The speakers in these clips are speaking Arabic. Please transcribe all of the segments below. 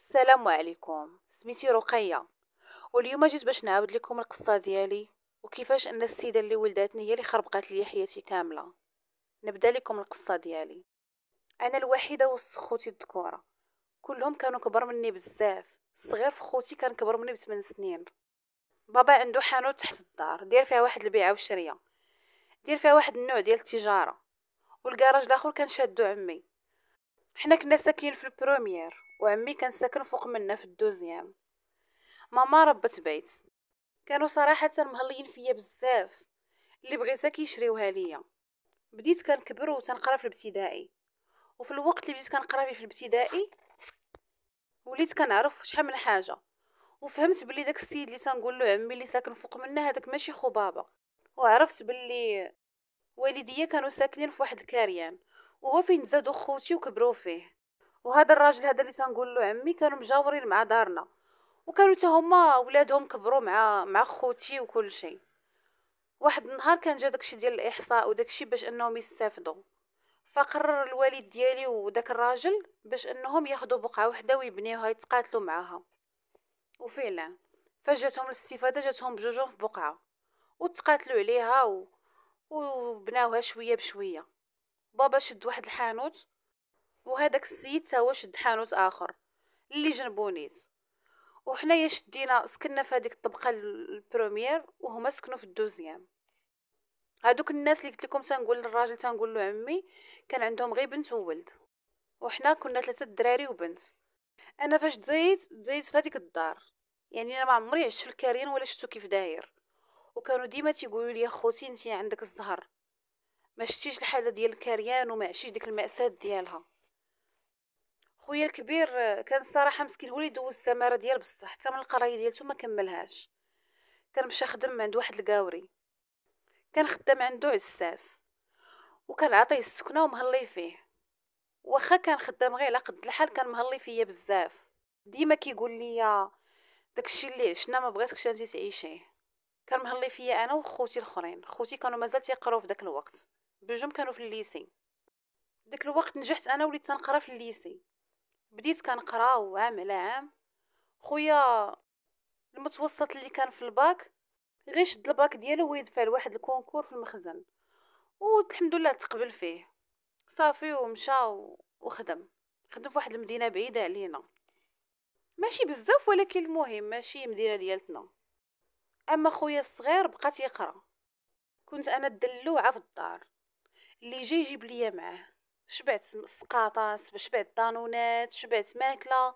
السلام عليكم، سميتي رقية. واليوم جيت باش نعاود لكم القصة ديالي وكيفاش ان السيدة اللي ولداتني هي اللي خربقات لي حياتي كاملة. نبدا لكم القصة ديالي. انا الوحيدة وسط خوتي الذكورة، كلهم كانوا كبر مني بزاف. الصغير في خوتي كان كبر مني ب8 سنين. بابا عنده حانوت تحت الدار داير فيها واحد البيعة والشرية، داير فيها واحد النوع ديال التجارة. والكراج الاخر كان شادو عمي. حنا كنا ساكنين في البروميير وعمي كان ساكن فوق منا في الدوزيام. ماما ربت بيت. كانوا صراحة مهليين فيا بزاف، اللي بغيتها كيشريوها ليا. بديت كنكبر وتنقرا في الابتدائي، وفي الوقت اللي بديت كنقرا فيه في الابتدائي وليت كنعرف شحال من حاجه، وفهمت بلي داك السيد اللي تنقول له عمي اللي ساكن فوق منا هذاك ماشي خو بابا. وعرفت بلي والديا كانوا ساكنين في واحد الكاريان، وهو فين تزادوا خوتي وكبروا فيه. وهذا الراجل هذا اللي تنقول له عمي كانوا مجاورين مع دارنا، وكانوا حتى هما ولادهم كبروا مع خوتي وكل شيء. واحد النهار كان جا داكشي ديال الاحصاء وداكشي باش انهم يستافدوا، فقرر الوالد ديالي وداك الراجل باش انهم ياخذوا بقعه وحده ويبنيوها يتقاتلوا معاها. وفعلا فجاتهم الاستفاده، جاتهم بجوجهم في بقعه وتقاتلوا عليها وبناوها شويه بشويه. بابا شد واحد الحانوت، وهذاك السيد تا هو شد حانوت اخر اللي جنبو نيت. وحنايا شدينا سكننا في هذيك الطبقه البروميير وهما سكنوا في الدوزيام. هادوك الناس اللي قلت لكم تنقول للراجل تنقول له عمي كان عندهم غير بنت وولد، وحنا كنا 3 دراري وبنت. انا فاش تزيت في هذيك الدار، يعني انا ما عمري عشت في الكاريان ولا شفتو كيف داير. وكانوا ديما تيقولوا لي خوتي انت عندك الزهر، ما شتيش الحاله ديال الكاريان وما عشتيش ديك المأساة ديالها. خويا الكبير كان الصراحه مسكين هو اللي دوز السماره ديال بصح حتى من القرايه ديالته ما كملهاش. كان مشى خدم عند واحد القاوري، كان خدام عنده عساس، وكان عطيه السكنه ومهلي فيه. واخا كان خدام غير على قد الحال كان مهلي فيا بزاف. ديما كيقول لي داكشي اللي عشنا ما بغيتكش انت تعيشيه. كان مهلي فيا انا وخوتي الاخرين. خوتي كانوا مازال تيقراو في داك الوقت، بجوج كانوا في الليسي. داك الوقت نجحت انا وليت تنقرا في الليسي. بديت كنقرا وعام على عام. خويا المتوسط اللي كان في الباك غير شد الباك ديالو ويدفع لواحد الكونكور في المخزن، والحمد لله تقبل فيه صافي ومشى وخدم. خدم في واحد المدينه بعيده علينا، ماشي بزاف ولكن المهم ماشي مدينه ديالتنا. اما خويا الصغير بقى تيقرا. كنت انا الدلوعه في الدار، اللي جاي يجيب ليا معاه. شبعت سقاطات، شبعت دانونات، شبعت ماكله.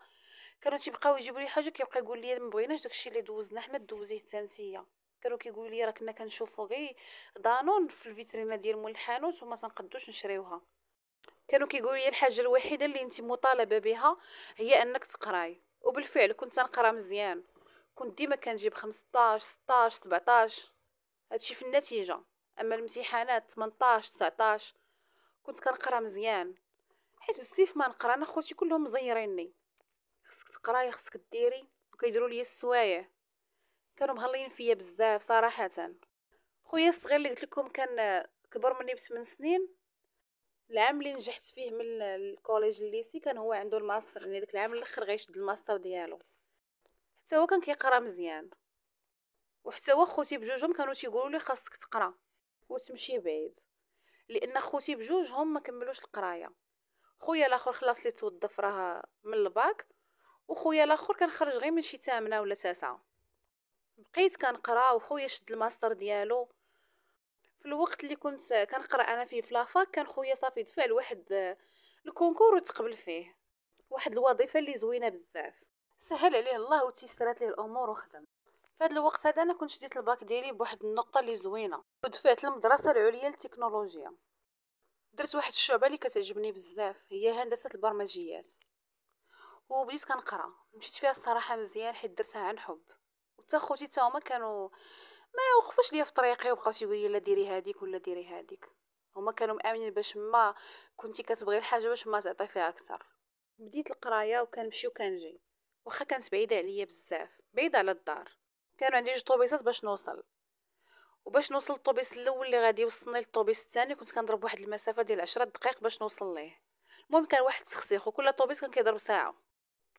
كانوا تيبقاو يجيبوا لي حاجه كيبقى يقول لي ما بغيناش داكشي اللي دوزنا حنا دوزيه حتى نتيا. كانوا كيقولوا لي راه كنا كنشوفوا غير دانون في الفيترينا ديال مول الحانوت وما تنقدوش نشريوها. كانوا كيقولوا لي الحاجه الوحيده اللي انت مطالبه بها هي انك تقراي. وبالفعل كنت نقرا مزيان، كنت ديما كنجيب 15 16 17، هادشي في النتيجه. اما الامتحانات 18 19. كنت كنقرا مزيان حيت بالسيف ما نقرا. انا خوتي كلهم مزيريني، خصك تقراي خصك ديري، وكيديروا لي السوايع. كانوا مهلين فيا بزاف صراحه. خويا الصغير اللي قلت لكم كان كبر مني ب8 سنين. العام اللي نجحت فيه من الكوليج الليسي كان هو عنده الماستر، يعني داك العام الاخر غيشد الماستر ديالو. حتى هو كان كيقرا مزيان، وحتى هو خوتي بجوجهم كانوا تيقولوا لي خاصك تقرا وتمشي بعيد، لان خوتي بجوجهم ما كملوش القرايه. خويا الاخر خلاص لي توظف راه من الباك، وخويا الاخر كان خرج غير من شي 8 ولا 9. بقيت كنقرا وخويا شد الماستر ديالو. في الوقت اللي كنت كنقرا انا فيه في لافاك كان خويا صافي دفع لواحد الكونكور وتقبل فيه، واحد الوظيفه اللي زوينه بزاف. سهل عليه الله وتيسرات ليه الامور وخدم. في هذا الوقت هذا انا كنت شديت الباك ديالي بواحد النقطه اللي زوينه، ودفعت للمدرسه العليا للتكنولوجيا. درت واحد الشعبه اللي كتعجبني بزاف هي هندسه البرمجيات، وبديت كنقرا. مشيت فيها الصراحه مزيان حيت درتها عن حب. وتا خوتي تا هما كانوا ما وقفوش ليا في طريقي وبقاو تيقولوا لي لا ديري هذيك ولا ديري هذيك. هما كانوا مامنين باش ما كنتي كتبغي الحاجه باش ما تعطي فيها اكثر. بديت القرايه وكنمشي وكنجي، واخا كانت بعيده عليا بزاف، بعيده على الدار. كانوا عندي 2 طوبيسات باش نوصل، وباش نوصل للطوبيس الاول اللي غادي يوصلني للطوبيس الثاني كنت كنضرب واحد المسافه ديال 10 دقائق باش نوصل ليه. المهم كان واحد السخسيخ وكل طوبيس كان كيضرب ساعه.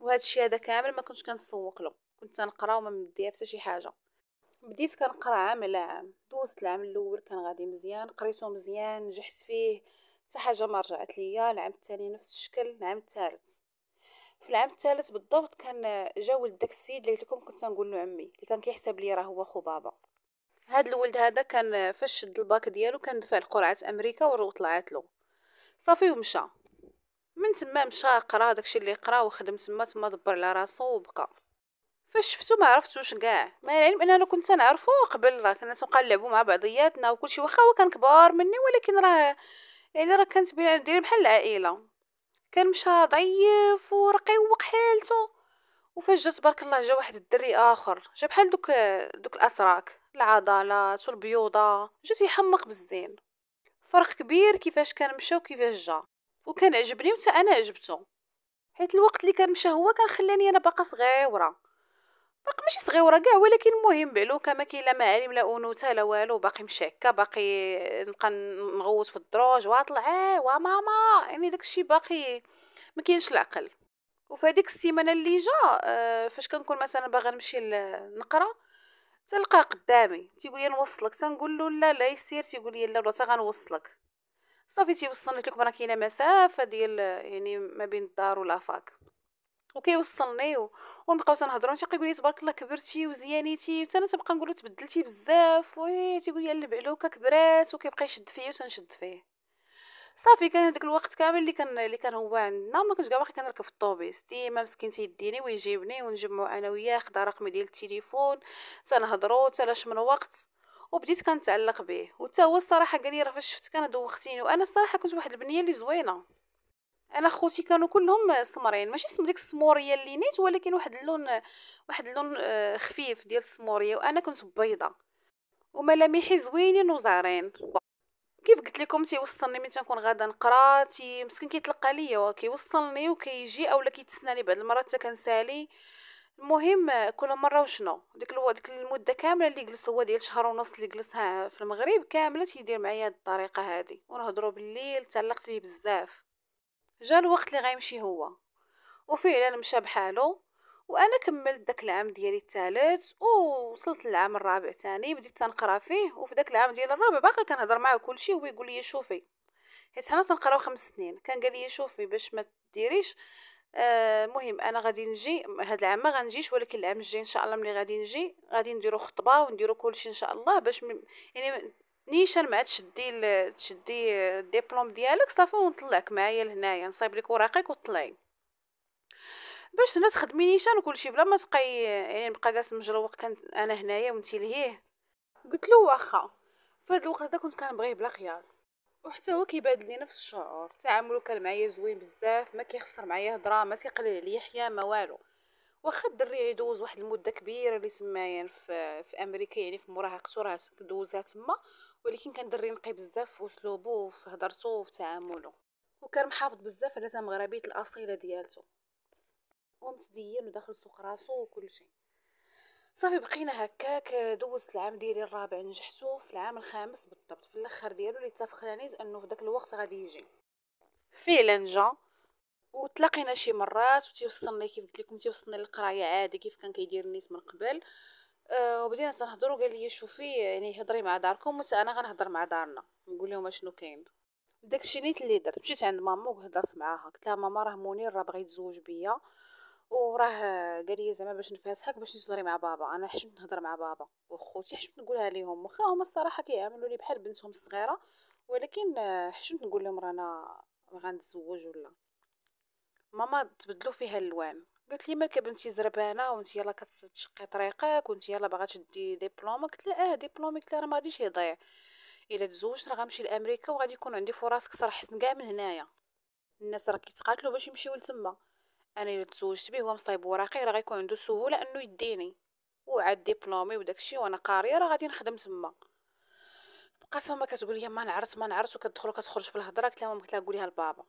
وهذا الشيء هذا كامل ما كنتش كنتسوق له، كنت تنقرا وما مديها حتى شي حاجه. بديت كنقرا عام على عام، دوزت العام الاول كان غادي مزيان، قريته مزيان، نجحت فيه، حتى حاجه ما رجعت ليا. العام الثاني نفس الشكل، العام الثالث. في العام الثالث بالضبط كان جا ولد داك السيد اللي قلت لكم كنت نقول له عمي، اللي كان كيحسب لي راه هو خو بابا. هاد الولد هذا كان فاش شد الباك ديالو كان دفع لقرعه امريكا وطلعت له صافي ومشى. من تما مشى قرا داكشي اللي قرا وخدم تما دبر على راسو وبقى. فاش شفتو ما عرفتوش كاع، مع العلم ان انا كنت نعرفو قبل، راه كنا تنبقى نلعبوا مع بعضياتنا وكلشي، واخا هو كان كبار مني ولكن راه يعني راه كانت دايره بحال العائله. كان مشى ضعيف ورقيق حالته. وفاش جا تبارك الله جا واحد الدري اخر، جا بحال دوك الاتراك، العضلات والبيوضه، جا تيحمق بالزين. فرق كبير كيفاش كان مشى وكيفاش جا. وكان عجبني وتا انا عجبته، حيت الوقت اللي كان مشى هو كان خلاني انا باقا صغيره، باقي ماشي صغيره كاع ولكن المهم بعلوكه ما كاين لا معالم لا انوثه لا والو، باقي مشى هكا، باقي نبقى نغوت في الدروج واطلع وا ماما، يعني داكشي باقي ما كاينش العقل. وفي هذيك السيمانه اللي جا فاش كنكون مثلا باغا نمشي نقرا، تلقاه قدامي تيقول لي نوصلك، تنقول له لا لا يسير، تيقول لي لا لا تا غنوصلك. صافي تيوصلني، قلت لكم راه كاينه مسافه ديال يعني ما بين الدار ولافاك، وكيوصلني ونبقاو تنهضروا، تيقول لي تبارك الله كبرتي وزيانيتي، حتى انا تنبقى نقول له تبدلتي بزاف، وي تيقول لي البعلوكه كبرات، وكيبقى يشد فيا وتنشد فيه. صافي كان هذاك الوقت كامل اللي كان هو عندنا، ما كنتش كاع باقي كنركب في الطوبيس، ديما مسكين تيديني ويجيبني ونجمعوا انا وياه، خدا رقمي ديال التليفون، تنهضروا تلاش من وقت. وبديت كنتعلق به، وتا هو الصراحه قال لي راه فاش شفتك انا دوختيني، وانا الصراحه كنت واحد البنيه اللي زوينه. انا خوتي كانوا كلهم سمرين، ماشي ديك السموريه اللي نيت، ولكن واحد اللون خفيف ديال السموريه، وانا كنت بيضه وملامحي زوينين وزعرين. كيف قلت لكم تيوصلني من تنكون غادا نقرا، مسكين كيتلقى ليا وكيوصلني وكيجي اولا كيتسناني بعض المرات حتى كنسالي. المهم كل مره وشنو ديك المده كامله اللي جلس هو ديال شهر ونص اللي جلسها في المغرب كامله تيدير معايا هاد الطريقه هادي، ونهضروا بالليل، تعلقت بيه بزاف. جا الوقت اللي غيمشي هو، وفعلا مشى بحاله. وانا كملت داك العام ديالي الثالث ووصلت للعام الرابع تاني، بديت تنقرا فيه. وفي داك العام ديال الرابع باقي كنهضر معاه كلشي، هو يقول لي شوفي، حيت حنا تنقراو 5 سنين، كان قال لي شوفي باش ما ديريش المهم انا غادي نجي هاد العام، ما غنجيش، ولكن العام الجاي ان شاء الله ملي غادي نجي غادي نديرو خطبه ونديرو كلشي ان شاء الله، باش يعني نيشان ما تشدي الدبلوم ديالك صافي ونطلعك معايا لهنايا، نصايب لك وراقك وطلعي باش هنا تخدمي نيشان وكلشي بلا ما تبقاي يعني نبقى جالس مجروق، كان انا هنايا وانتي لهيه. قلت له واخا. في هذا الوقت هذا كنت كنبغيه بلا قياس، وحتى هو كيبادل لي نفس الشعور، تعاملو كان معايا زوين بزاف، ما كيخسر معايا هضره، ما تيقلل عليا حياه ما والو. واخا الدري يدوز واحد المده كبيره اللي سمايا في امريكا، يعني في مراهقته راه دوزها تما، ولكن كان دري نقي بزاف في اسلوبه وفي هضرته وفي تعامله، وكان محافظ بزاف على مغربيه الاصيله ديالته، ومتدين وداخل سوق راسو وكل شيء. صافي بقينا هكاك، دوزت العام ديالي الرابع، نجحتو في العام الخامس بالضبط في الاخر ديالو، اللي اتفق العنيز انه في داك الوقت غادي يجي. فعلا جا وتلاقينا شي مرات، وتيوصلني كيف قلت لكم تيوصلني للقرايه عادي كيف كان كيدير الناس من قبل. وبدينا تنهضروا، قال لي شوفي يعني هضري مع داركم وتا انا غنهضر مع دارنا، نقول لهم اشنو كاين. داكشي نيت اللي درت، مشيت عند ماما وهضرت معاها، قلت لها ماما راه منير راه بغى يتزوج بيا، وراه قال لي زعما باش نفاسحك باش تهضري مع بابا. انا حشمت نهضر مع بابا وخوتي، حشمت نقولها ليهم، واخا هما الصراحه كيعاملوا لي بحال بنتهم الصغيره، ولكن حشمت نقول لهم رانا غنتزوج ولا. ماما تبدلوا فيها الالوان، قالت لي مالك بنتي زربانه وانت يلا كتشقي طريقك وانت يلا باغا تشدي ديبلومك. قلت لها ديبلومي، قلت لها راه ما غاديش يضيع، الا تزوجت راه غنمشي لامريكا وغادي يكون عندي فرص كثر احسن كاع من هنايا، الناس راه كيتقاتلوا باش يمشيو لتما. انا الا تزوجت به هو مصايب وراقي راه غيكون عنده سهوله انه يديني، وعاد ديبلومي وداكشي وانا قاريه راه غادي نخدم تما. بقات ماما كتقول لي ما نعرف ما نعرف، وكتدخل وكتخرج في الهضره. قلت لها ماما، قلت لها قوليها لبابا.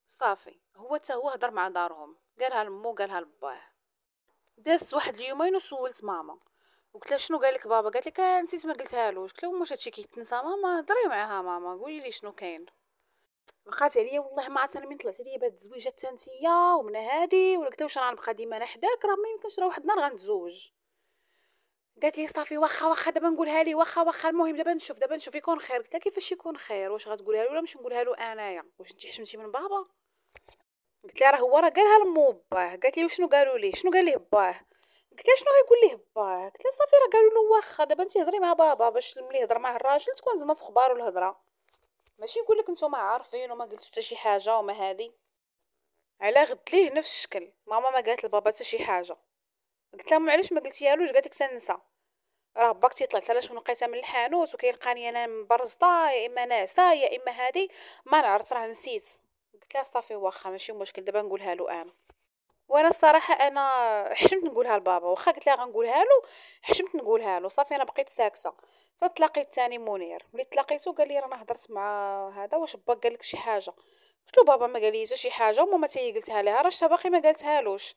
صافي هو حتى هو هضر مع دارهم، قالها لمو قالها لباه. دازت واحد اليومين وسولت ماما، وقلت لها شنو قال لك بابا؟ قالت لك نسيت ما قلتها لوش. قلت لها واش هادشي كيتنسى؟ ماما هضري معاها، ماما قولي لي شنو كاين. بقات عليا والله ما عرفت انا من طلعت عليا بهاد التزويجه حتى نتيا ومن هادي ولا قلت واش غنبقى ديما انا حداك، راه ما يمكنش، راه واحد النهار غنتزوج. قالت لي صافي واخا دابا نقولها لي، واخا المهم دابا نشوف يكون خير. قلت لها كيفاش يكون خير؟ واش غتقولها له ولا مش نقولها له انايا؟ واش انت حشمتي من بابا؟ قلت لها راه هو راه قالها لمو باه. قالت لي وشنو قالوا ليه؟ شنو قال ليه باه؟ قلت لها شنو غيقول ليه باه؟ قلت لها صافي راه قالوا له واخا دابا انت هضري مع بابا باش ملي يهضر مع الراجل تكون زعما في خبارو الهضره، ماشي يقول لك نتوما عارفين وما قلتو حتى شي حاجه وما هادي. على غد ليه نفس الشكل ماما ما قالت لبابا حتى شي حاجه. قلت لها علاش ما قلتيهالوش؟ قالت لك تنسى، راه باك تيطلع حتى لاش من لقيتها من الحانوت وكيلقاني انا مبرزطه يا اما ناعسه يا اما هادي، ما نعرف راه نسيت. قلت لها صافي واخا ماشي مشكل دابا نقولها له انا. وانا الصراحه انا حشمت نقولها لبابا، واخا قلت لها غنقولها له حشمت نقولها له. صافي انا بقيت ساكته. فتلاقيت ثاني منير، ملي تلاقيتو قال لي رانا هضرت مع هذا، واش باك قال لك شي حاجه؟ قلت له بابا ما قال لي حتى شي حاجه وماما حتى هي قلتها لها، راه شتا باقي ما قالتهالوش.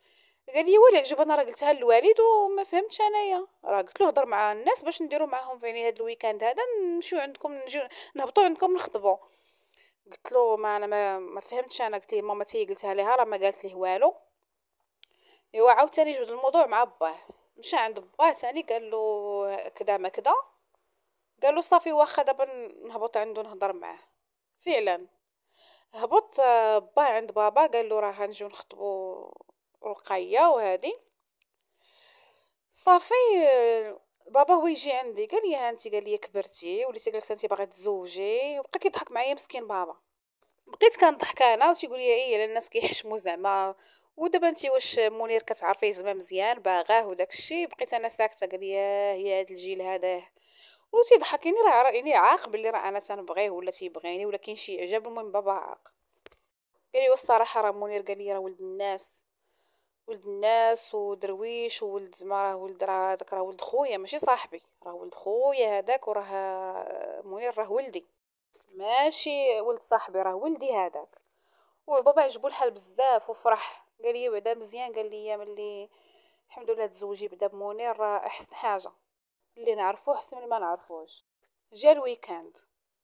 قال لي والي عجب انا راه قلتها للوالد وما فهمتش انايا. راه قلت له هضر مع الناس باش نديروا معاهم يعني هذا الويكاند هذا نمشيو عندكم نجيو نهبطوا عندكم نخطبوا. قلت له ما انا ما فهمتش انا. قلت لي ماما تي قلتها لها راه ما قالت ليه والو. ايوا عاوتاني جبد الموضوع مع باه، مشى عند باه تاني قال له كذا ما كذا. قال له صافي واخا دابا نهبط عنده نهضر معاه. فعلا هبط باه عند بابا قال له راه غنجيو نخطبوا رقيه وهادي. صافي بابا هو يجي عندي قال لي ها انت، قال لي كبرتي وليتي قالك انت باغا تزوجي، وبقى كيضحك معايا مسكين بابا. بقيت كنضحك انا وتيقول لي ايه على الناس كيحشموا زعما. ودابا انت واش منير كتعرفيه زعما مزيان باغاه وداك الشيء؟ بقيت انا ساكته. قال لي هي هذا الجيل هذا وتيضحكيني، راه يعني عاق باللي راه انا تنبغيه ولا تيبغيني ولا كاين شي اعجاب. المهم بابا عاق. قال لي والصراحه راه منير قال لي راه ولد الناس، ولد الناس ودرويش وولد زعما راه ولد، راه هذاك راه ولد خويا ماشي صاحبي، راه ولد خويا هذاك، وراه منير راه ولدي ماشي ولد صاحبي، راه ولدي هذاك. وبابا عجبو الحال بزاف وفرح. قال لي بعدا مزيان، قال لي ملي الحمد لله تزوجي بعدا بمنير راه احسن حاجه، اللي نعرفوه احسن من ما نعرفوش. جا الويكاند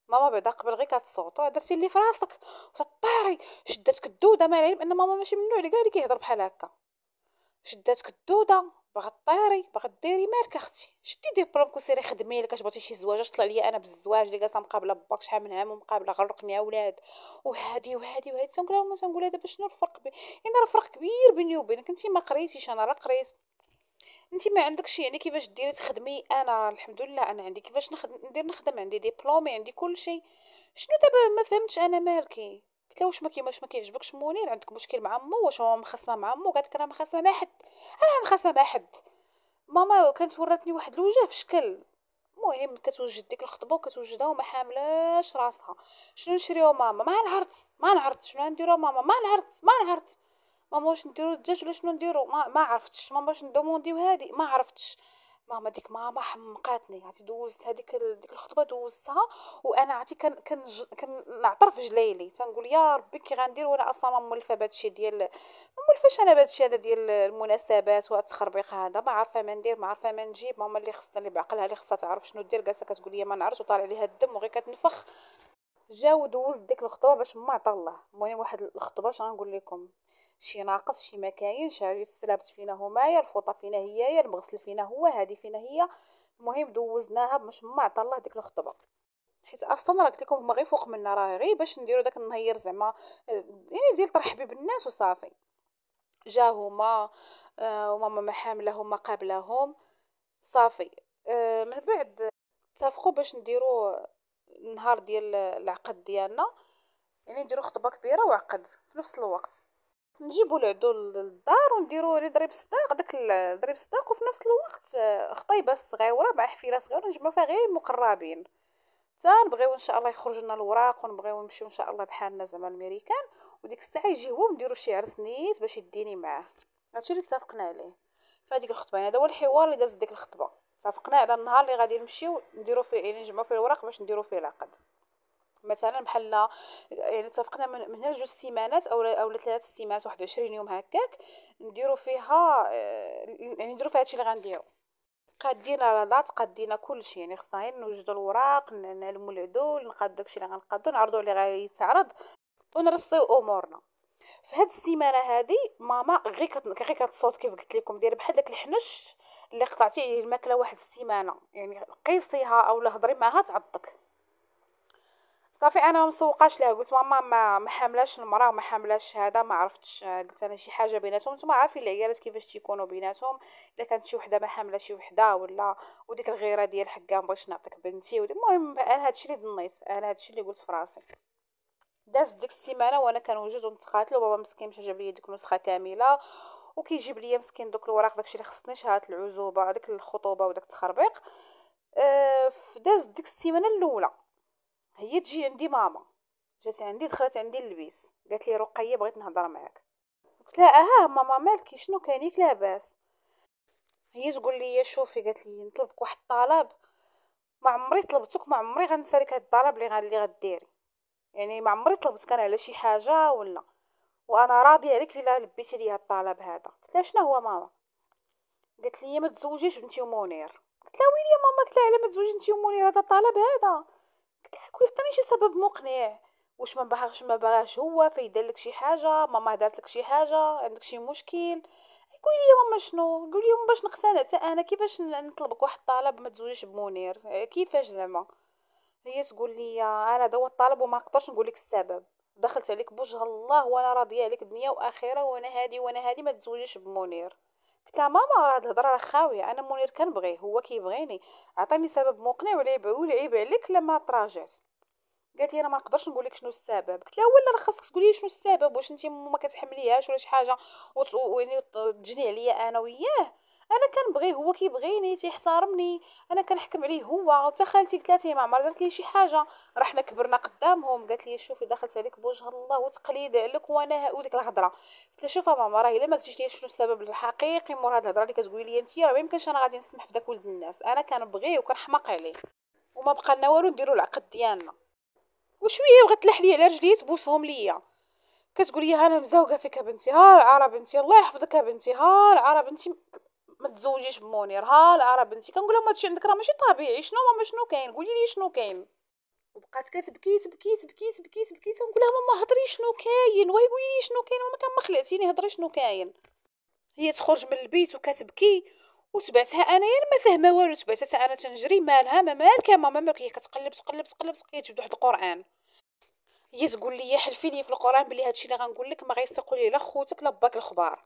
ماما بعدا قبل غير كتصوتو درتي اللي في راسك وتطيري. شداتك الدوده، ما العلم ان ماما ماشي من النوع اللي قال لي كيهضر بحال هكا. شداتك الدوده باغا طيري باغا ديري مالك اختي، شدي ديبلومك وسيري خدمي الا كتبغي شي زواج. طلع ليا انا بالزواج اللي جالسه مقابله باك شحال من عام ومقابله غرقني اولاد وهادي تنقول لها تنقول دابا شنو الفرق يعني راه فرق كبير بيني وبينك. انت ما قريتيش انا راه قريت. انت ما عندكش يعني كيفاش ديري تخدمي، انا الحمد لله انا عندي كيفاش نخدم عندي ديبلومي عندي كل شيء. شنو دابا ما فهمتش انا مالكي. قلت له واش ما كيعجبكش منير؟ عندك مشكل مع مو؟ واش ماما مخاصمه مع مو؟ قالت لك انا مخاصمه مع حد؟ انا مخاصمه مع حد؟ ماما كانت وراتني واحد الوجه في شكل. المهم كتوجد ديك الخطبه وكتوجدها وما حاملاش راسها. شنو نشريو ماما؟ ما نعرفت شنو نديرو ماما؟ ما نعرفت ماما واش نديرو الدجاج ولا شنو نديرو؟ ما عرفتش ماما واش ندومونديو هادي؟ ما عرفتش ماما. ديك ماما حمقاتني. عرفتي دوزت هذيك ديك الخطبه دوزتها وانا عرفتي كنعطر في جليلي تنقول يا ربي كي غندير وانا اصلا ما مولفه بهادشي ديال ما مولفاش انا بهادشي هذا ديال المناسبات والتخربيق هذا. ما عارفه ما ندير ما عارفه ما نجيب. ماما اللي خصها اللي بعقلها اللي خصها تعرف شنو دير جالسه كتقول لي ما نعرفش وطالع ليها الدم وغير كتنفخ. جاو دوز ديك الخطبه باش ما عطا الله. المهم واحد الخطبه اش غنقول لكم، شي ناقص شي ما كاينش. هاجي السلابت فينا همايا، الفوطه فينا هي المغسل فينا هو، هذه فينا هي. المهم دوزناها باش ما عطا الله ديك الخطبه. حيت اصلا راه قلت لكم هما غير فوق منا، راه غير باش نديرو داك النهير زعما يعني ديال ترحبي بالناس وصافي. جا هما وماما ما حامله هما قابلاهم. صافي من بعد اتفقوا باش نديرو النهار ديال العقد ديالنا، يعني نديرو خطبه كبيره وعقد في نفس الوقت. نجيبو العدو للدار ونديرو ضريب صداق داك ضريب صداق، وفي نفس الوقت خطيبه صغيره مع حفيله صغيره نجمعو فيها غير المقربين. نبغيو ان شاء الله يخرج لنا الوراق ونبغيو نمشيو ان شاء الله بحالنا زعما الميريكان. وديك الساعه يجي هو ونديرو شي عرس نيت باش يديني معاه. هادشي اللي اتفقنا عليه في هذيك الخطبه. يعني هذا هو الحوار اللي داز ديك الخطبه. اتفقنا على النهار اللي غادي نمشيو نديرو فيه يعني نجمعو فيه الوراق باش نديرو فيه العقد. مثلا بحال يعني اتفقنا من هنا لجوج سيمانات او 3 سيمانات 21 يوم هكاك نديرو فيها يعني نديرو فيها هادشي اللي غنديرو. قادين رادات قادين كلشي، يعني خصنا غير نوجدو الوراق نعلمو العدول نقادو داكشي اللي غنقادو نعرضو اللي غيتعرض ونرصيو امورنا. في هاد السيمانه هادي ماما غير كتصوت كيف قلت لكم، دايره بحال داك الحنش اللي قطعتي عليه الماكله واحد السيمانه، يعني قيسيها اولا هضري معاها تعضك. صافي انا ما مسوقاش ليها، قلت ماما ما حاملاش المراه وما حاملاش هذا، ما عرفتش، قلت انا شي حاجه بيناتهم، نتوما عارفين العيالات كيفاش تيكونوا بيناتهم، الا كانت شي وحده ما حامله شي وحده ولا، وديك الغيره ديال حكا مبغيتش نعطيك بنتي المهم انا هادشي اللي ظنيت، انا هادشي اللي قلت في راسي. دازت ديك السيمانه وانا كنوجد ونتقاتلوا، بابا مسكين مشى جاب لي ديك النسخه كامله، وكيجيب لي مسكين دوك الوراق داكشي اللي خصني، شهاده العزوبه ديك الخطوبه وداك التخربيق. دازت ديك السيمانه الاولى، هي تجي عندي ماما، جات عندي دخلت عندي للبيس، قالت لي رقيه بغيت نهضر معاك. قلت لها ماما مالكي شنو كاين؟ ياك لاباس؟ هي تقول لي شوفي، قالت لي نطلبك واحد الطلب، ما عمري طلبتك، ما عمري غنسى لك هاد الطلب اللي غديري، يعني ما عمري طلبتك انا على شي حاجه ولا، وانا راضيه عليك الا لبيتي لي هاد الطلب هذا. قلت لها شنو هو ماما؟ قالت لي ما تزوجيش بنتي ومنير. قلت لها ويلي يا ماما، قلت لها على ما تزوجيش انتي ومنير هذا الطلب هذا؟ قلت لها كون عطيني شي سبب مقنع، واش ما باغاش هو فيدير لك شي حاجه، ماما دارت لك شي حاجه، عندك شي مشكل؟ قولي لي يا ماما شنو، قولي لي باش نقتنع حتى انا، كيفاش نطلبك واحد الطلب ما تزوجيش بمنير؟ كيفاش زعما؟ هي تقول لي انا هذا هو الطلب وما نقدرش نقول لك السبب، دخلت عليك بوجه الله وانا راضيه عليك دنيا واخره، وانا هادي ما تزوجيش بمنير. قلت لها ماما راه هاد الهضره راه خاويه، انا منير كنبغيه هو كيبغيني، عطيني سبب مقنع والعيب عليك لما تراجعت. قالت لي انا ما نقدرش نقول لك شنو السبب. قلت لها ولا راه خاصك تقولي لي شنو السبب، واش انت ما كتحمليهاش ولا شي حاجه ويعني تجني عليا انا وياه؟ انا كنبغيه هو كيبغيني تيحترمني، انا كنحكم عليه هو، وتا خالتي قالت لي ما عمر درت لي شي حاجه، راه حنا كبرنا قدامهم. قالت لي شوفي دخلت عليك بوجه الله وتقليد عليك وانا وديك الهضره. قلت لها شوفي ماما راه الا ما قلتيش لي شنو السبب الحقيقي مور هاد الهضره اللي كتقولي لي انت، راه ما يمكنش انا غادي نسمح بداك ولد الناس، انا كنبغيه وكنحماق عليه، وما بقى لنا والو نديرو العقد ديالنا. وشويه بغات تلح لي على رجلي تبوسهم ليا، كتقول لي انا مزوقه فيك يا بنتي، ها العرب بنتي الله يحفظك يا بنتي، ها العرب بنتي ما تزوجيش بمنير، ها العرب بنتي. كنقول لها هادشي عندك راه ماشي طبيعي، شنو ماما شنو كاين؟ قولي لي شنو كاين. وبقات كتبكي تبكي تبكي تبكي تبكي، تنقول لها ماما هضري شنو كاين، وي قولي لي شنو كاين ماما، كان ما خلعتيني هضري شنو كاين. هي تخرج من البيت وكتبكي، وتبعتها انا يعني ما فاهمه والو، تبعتها حتى انا تنجري مالها ما مالك يا ماما، مالك؟ هي كتقلب تقلب تقلب تقلب تجبد واحد القران، هي تقول لي حلفي لي في القران بلي هادشي اللي غنقول لك ما غيسيقوا ليه لا خوتك لا باك الخبار.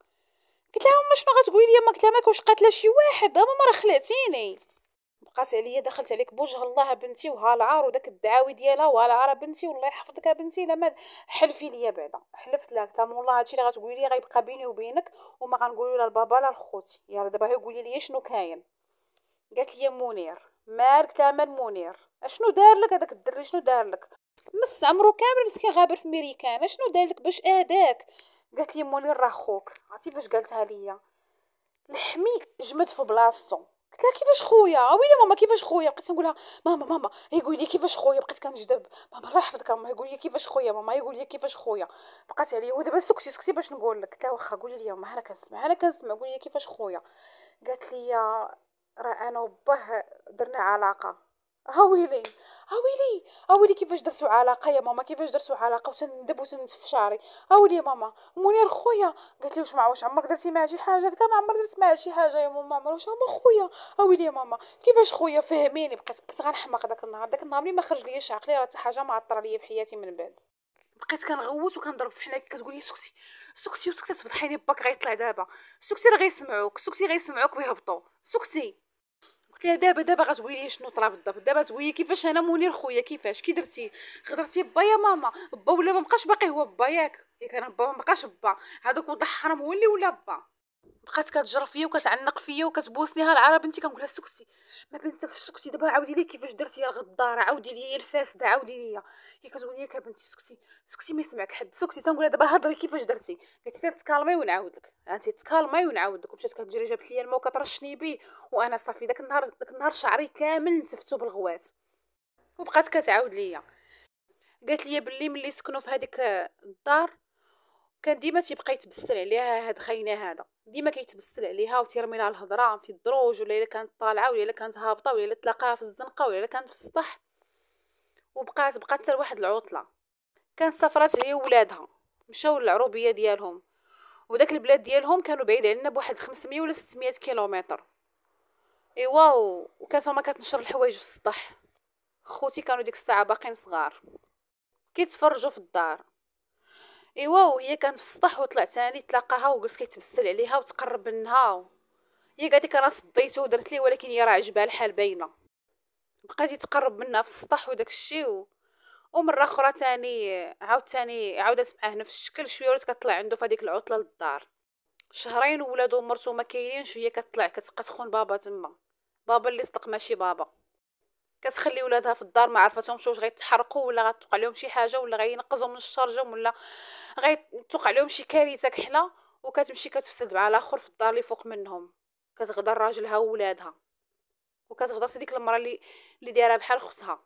قلت لها اما شنو غتقولي لي؟ ما قلت لها ماك واش قاتله شي واحد؟ ماما راه خلعتيني. بقات عليا دخلت عليك بوجه الله بنتي، وها العار وداك الدعاوي ديالها، وها العار بنتي والله يحفظك يا بنتي، لا ما حلفي لي بعدا. حلفت لها قلت لها والله هادشي اللي غتقولي لي غيبقى بيني وبينك، وما غنقولوا لا لبابا لا لخوتي، يا دابا هي قولي لي شنو كاين. قالت لي منير مالك؟ قلت لها مال منير؟ اشنو دار لك هذاك الدري؟ شنو دار لك؟ نص عمرو كامل مسكين غابر في ميريكان، اشنو دار لك باش اهداك؟ قالت لي منير راه خوك. عرفتي فاش قالتها ليا لحمي جمد في بلاصتو. قلت لها كيفاش خويا؟ ويلي ماما كيفاش خويا؟ بقيت نقول لها ماما ماما هي قولي لي كيفاش خويا، بقيت كنجذب ماما الله يحفظك ماما، هي قولي لي كيفاش خويا ماما، هي قولي لي كيفاش خويا. بقات عليا ودابا سكتي سكتي باش نقول لك. قلت لها واخا قولي لي ماما، انا كنسمع قولي لي كيفاش خويا. قالت لي راه انا وباه درنا علاقه. هاويلي هاويلي هاويلي كيفاش درتو علاقه يا ماما؟ كيفاش درتو علاقه؟ وتندب وتنتف في شعري. هاويلي يا ماما منير خويا. قالت لي واش عمرك درتي معاه شي حاجه؟ قلت لها ما عمري درت معاه شي حاجه يا ماما، عمرو واش هو خويا. هاويلي يا ماما كيفاش خويا؟ فهميني. بقيت غنحماق داك النهار ملي ما خرج ليا عقلي، راه حتى حاجه ما عطر ليا بحياتي من بعد. بقيت كنغوت وكنضرب في حناك، كتقول لي سكتي سكتي وسكتي تفضحيني، باك غيطلع دابا، سكتي راه غيسمعوك، سكتي غيسمعوك ويهبطوا، سكتي. قلت لها دابا غتقولي لي شنو طرا بالضبط، دابا تقولي كيفاش انا منير خويا كيفاش كي درتي؟ غدرتي با يا ماما؟ با ولا ما بقاش باقي هو با ياك انا با ما بقاش با، هذاك وضح حرام هو اللي ولا با. بقات كتجر فيا وكتعنق فيا وكتبوسني، ها العرب بنتي كنقول لها سكتي ما بنتك سكتي، دابا عاودي لي كيفاش درتي يا الغداره، عاودي لي يا الفاسده، عاودي لي. هي كتقول لي يا بنتي سكتي سكتي ما يسمعك حد، سكتي. تنقول لها دابا هضري كيفاش درتي؟ قالت لي تكالمي ونعاود لك، انت تكالمي ونعاود لك. ومشات كتجري جابت لي الماء وكترشني به، وانا صافي داك النهار شعري كامل نتفتو بالغوات. وبقات كتعاود ليا، قالت لي بلي ملي سكنوا في هذيك الدار كان ديما تيبقى يتبسل عليها هاد خاينه هذا، ديما كيتبسل عليها وتيرمي لها الهضره في الدروج، ولا الا كانت طالعه ولا الا كانت هابطه ولا الا تلاقاها في الزنقه ولا الا كانت في السطح. بقات حتى لواحد العطله كانت سافرات هي وولادها، مشاو للعروبيه ديالهم، وداك البلاد ديالهم كانوا بعيد علينا بواحد 500 ولا 600 كيلومتر. ايوا وكانت ماما كتنشر الحوايج في السطح. خوتي كانوا ديك الساعه باقيين صغار كيتفرجوا في الدار. ايوا وهي كانت في السطح وطلع تاني تلاقاها وجلس كيتبسل عليها وتقرب منها. هي قالت لك انا صديته ودرت لي، ولكن هي راه عجبها الحال باينه. بقات يتقرب منها في السطح وداك الشيء ومره اخرى تاني عاودت معاه نفس الشكل. شويه ولات كطلع عنده في هذيك العطله للدار. شهرين وولادو ومرتو ما كاينينش، وهي كتطلع كتبقى تخون بابا تما. بابا اللي صدق ماشي بابا. كتخلي ولادها في الدار ما عرفتهمش واش غيتحرقوا ولا غتوقع لهم شي حاجه ولا غينقزوا من الشرجم ولا غيتوقع لهم شي كارثه كحله. وكتمشي كتفسد مع الاخر في الدار اللي فوق منهم. كتغدر راجلها وولادها، وكتغدر ديك المراه اللي دايره بحال اختها.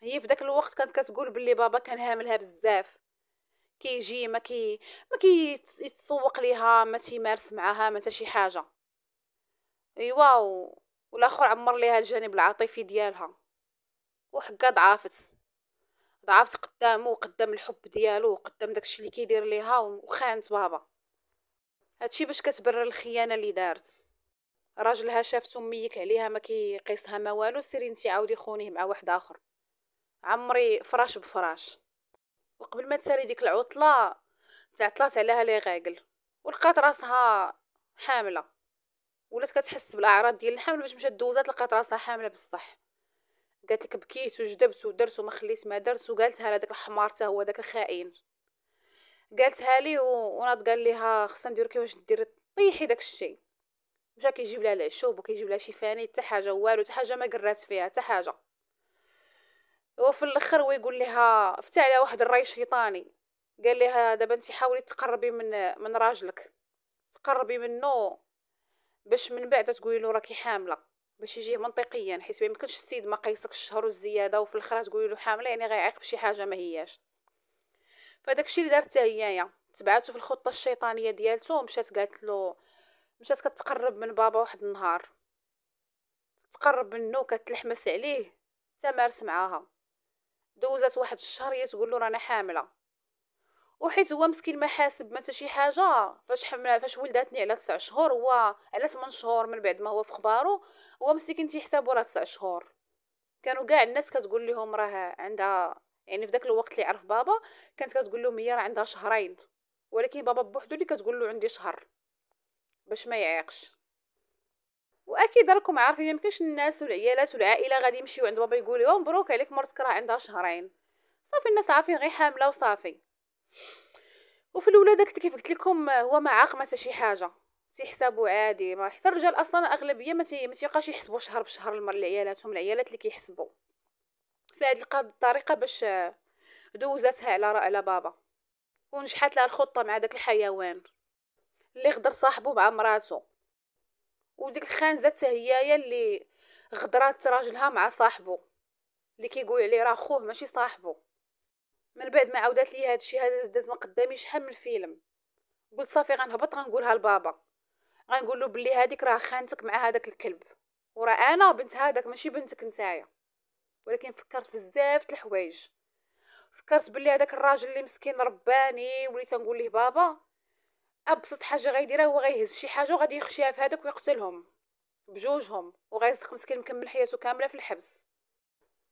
هي في داك الوقت كانت كتقول باللي بابا كان هاملها بزاف، كيجي ما كي يتسوق ليها، ما تيمارس معاها ما حتى شي حاجه. ايوا والاخر عمر ليها الجانب العاطفي ديالها، وحكا ضعفت قدامه وقدام الحب ديالو وقدام داكشي اللي كيدير ليها، وخانت بابا. هادشي باش كتبرر الخيانه اللي دارت. راجلها شافتو ميك عليها ما كيقيسها ما والو، سيري انتي عاودي خونيه مع واحد اخر. عمري فراش بفراش. وقبل ما تسالي ديك العطله تعطلات عليها لي غاقل، ولقات راسها حامله. ولات كتحس بالاعراض ديال الحمل. باش مشات دوزات لقات راسها حامله بصح. قالت لك بكيت وجدبت ودرت وما خليت ما درت، وقالتها لهذاك الحمار حتى هو داك الخائن. قالتها لي وناض قال ليها خصنا نديرو كيفاش ديري طيحي داك الشيء. مشى كيجيب لها العشوب وكيجيب لها شي فاني، حتى حاجه والو، حتى حاجه ما قرات فيها حتى حاجه. وفي الاخر هو يقول لها فتح عليها واحد الراي شيطاني. قال لها دابا انت حاولي تقربي من راجلك، تقربي منه باش من بعد تقولي له راكي حامله، باش يجيه منطقيا، حيت ما يمكنش السيد ما قيسك الشهر والزياده وفي الاخر تقولي له حامله، يعني غيعيق بشي حاجه ما هياش. فداك الشيء اللي دارتها هي تبعته في الخطه الشيطانيه ديالته. مشات قالت له، مشات كتقرب من بابا واحد النهار، تقرب منه كتلحمس عليه تمارس معاها. دوزات واحد الشهر هي تقول له رانا حامله، وحيت هو مسكين ما حاسب ما حتى شي حاجه. فاش ولداتني على 9 شهور، هو على 8 شهور من بعد ما هو في خبارو. هو مسكين تيحسبوا راه 9 شهور. كانوا كاع الناس كتقول لهم راه عندها، يعني في داك الوقت اللي عرف بابا كانت كتقول لهم هي راه عندها شهرين، ولكن بابا بوحدو اللي كتقول له عندي شهر باش ما يعيقش. واكيد راكم عارفين ما يمكنش الناس والعيالات والعائله غادي يمشيو عند بابا يقول لهم مبروك عليك مرتك راه عندها شهرين. صافي الناس عارفين غير حامله وصافي. وفي الاولى داك كيف قلت لكم هو ما عاق ما حتى شي حاجه، تيحسبوا عادي. ما حتى الرجال اصلا اغلبيه ما تيبقاش يحسبوا شهر بشهر لعيالاتهم. العيالات اللي كيحسبوا في هذه الطريقه باش دوزتها على بابا. ونجحت لها الخطه مع داك الحيوان اللي غدر صاحبه مع مراته. وديك الخانزه حتى هي اللي غدرات راجلها مع صاحبه اللي كيقول عليه راه خوه ماشي صاحبه. من بعد ما عاودت لي هادشي هذا داز من قدامي شحال من الفيلم. قلت صافي غنهبط غنقولها لبابا، غنقول له بلي هذيك راه خانتك مع هذاك الكلب، وراه انا بنت هذاك ماشي بنتك نتايا. ولكن فكرت بزاف د الحوايج. فكرت بلي هذاك الراجل اللي مسكين رباني وليت نقول ليه بابا، ابسط حاجه غيديرها هو غيهز شي حاجه وغادي يخشيها في هذاك ويقتلهم بجوجهم، وغيصدق مسكين مكمل حياته كامله في الحبس.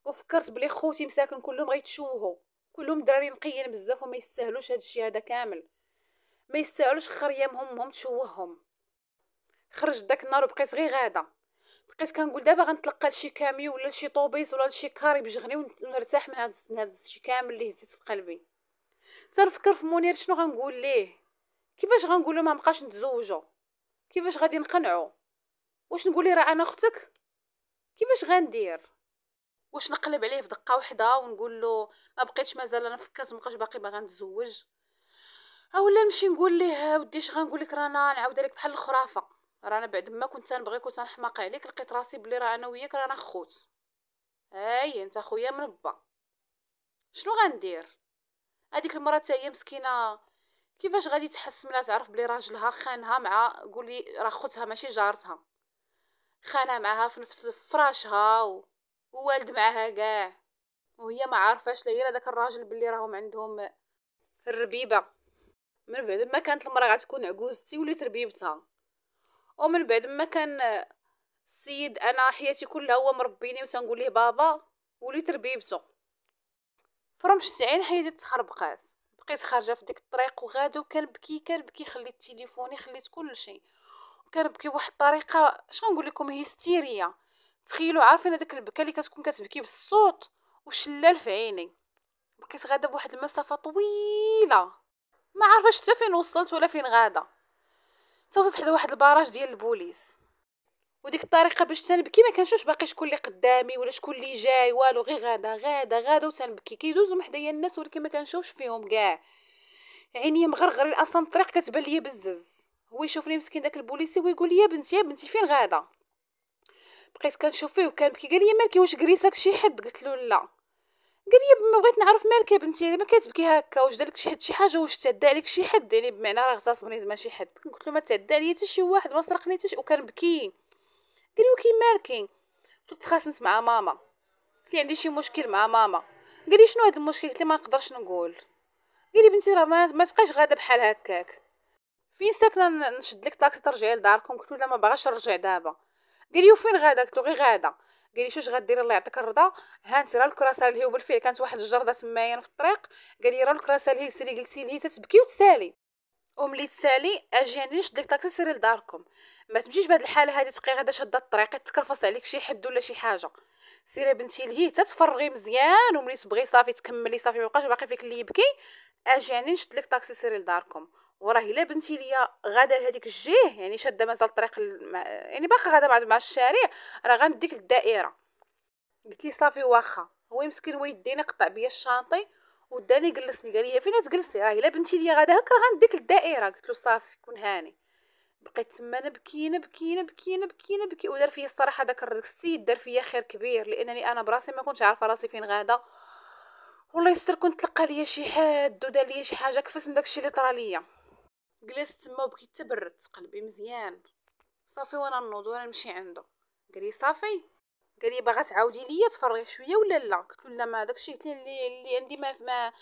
وفكرت بلي خوتي مساكن كلهم غيتشوهوا، كلهم دراري نقيين بزاف وما يستاهلوش هذا الشيء هذا كامل. ما يستاهلوش خريامهم هم تشوههم. خرجت داك النهار وبقيت غير غاده. بقيت كنقول دابا غنتلقى لشي كاميو ولا لشي طوبيس ولا لشي كاري بجغني ونرتاح من هذا الشيء كامل اللي هزيت في قلبي. تنفكر في منير شنو غنقول ليه، كيفاش غنقول له ما بقاش نتزوجوا، كيفاش غادي نقنعو، واش نقول ليه راه انا اختك، كيفاش غندير، واش نقلب عليه في دقه واحده ونقول له ما بقيتش مازال انا فكرت مابقاش باقي باغا نتزوج، اولا نمشي نقول ليه ودي اش غنقول لك رانا نعاود لك بحال الخرافه، رانا بعد ما كنت نبغيك وتنحماق عليك لقيت راسي بلي راه انا وياك رانا خوت. هاي انت خويا من با، شنو غندير؟ هذيك المراه حتى هي مسكينه كيفاش غادي تحس ملي تعرف بلي راجلها خانها مع قولي راه خوتها ماشي جارتها، خانها معها في نفس فراشها ووالد معها كاع. وهي ما عارفاش لا هي داك الراجل باللي راهم عندهم الربيبه. من بعد ما كانت المراه غتكون عجوزتي وليت ربيبتها. ومن بعد ما كان السيد انا حياتي كلها هو مربيني وتنقول ليه بابا، وليت ربيبته. فرمشت عين حياتي تخربقات. بقيت خارجه في ديك الطريق وغاده وكنبكي كنبكي، خليت تليفوني خليت كل شيء وكنبكي بواحد الطريقه اش غنقول لكم هيستيريا. تخيلوا عارفين هذاك البكا اللي كتكون كتبكي بالصوت وشلال في عيني. بقيت غاده بواحد المسافه طويله ما عارفاش حتى فين وصلت ولا فين غاده. وصلت حدا واحد الباراج ديال البوليس. وديك الطريقه باش تنبكي ما كانش باقي شكون اللي قدامي ولا شكون اللي جاي والو، غير غاده غاده غاده وتنبكي. كيدوزو من حدايا الناس ولكن ما كنشوفش فيهم كاع. عينيا مغرغرين اصلا الطريق كتبان ليا بزز. هو يشوفني مسكين داك البوليسي ويقول لي يا بنتي يا بنتي فين غاده. بقيت كنشوف فيه وكنبكي. قال لي مالكي واش كريساك شي حد؟ قلت له لا. قال لي ما بغيت نعرف مالك يا بنتي ما كتبكي هكا، واش دارك شي حد شي حاجه، واش تعدى عليك شي حد؟ يعني بمعنى راه اغتصبني زعما شي حد. قلت له ما تعدى عليا حتى شي واحد ما سرقني حتى شي، وكنبكي. قال لي وكي مالكي؟ قلت تخاصمت مع ماما، قلت لي عندي شي مشكل مع ماما. قال لي شنو هذا المشكل؟ قلت لي ما نقدرش نقول. قال لي بنتي راه ما تبقايش غاده بحال هكاك، فين ساكنه نشد لك طاكسي ترجعي لداركم؟ قلت له لا ما باغاش نرجع دابا. قال لي وفين غاده؟ قلت له غير غاده. قال لي شوش غديري الله يعطيك الرضا، ها انت راه الكراسه اللي هو بالفعل كانت واحد الجرده تماين في الطريق. قال لي راه الكراسه اللي سيري قلتي لي تتبكي وتسالي، وملي تسالي اجي يعني نشد لك طاكسي سيري لداركم. ما تمشيش بهاد الحاله هذه تبقاي غاده شاده الطريق تكرفص عليك شي حد ولا شي حاجه. سيري بنتي لهي تتفرغي مزيان، وملي تبغي صافي تكملي صافي مابقاش باقي فيك اللي يبكي اجي يعني نشد لك طاكسي سيري لداركم. وراه الا بنتي ليا غاده لهاديك الجهه يعني شاده مازال الطريق يعني باقا غاده مع الشارع، راه غنديك للدائره. قلت لي صافي واخا. هو مسكين هو يديني قطع بيا الشانطي وداني جلسني. قال لي فين تجلسي؟ راه الا بنتي ليا غاده هكا راه غنديك للدائره. قلت له صافي كون هاني. بقيت تما نبكي نبكي نبكي نبكي نبكي. ودار فيا الصراحه داك السيد دار فيا خير كبير، لانني انا براسي ما كنتش عارفه راسي فين غاده. والله يستر كنت تلقى ليا شي حد ودار ليا شي حاجه كفس من داكشي اللي طرا ليا. جلست تما وبكيت تبرت قلبي مزيان. صافي وانا نوض وانا نمشي عنده. قال لي صافي. قال لي باغا تعاودي ليا تفرغي شويه ولا لا؟ قلت له لا ما داكشي قلت اللي عندي ما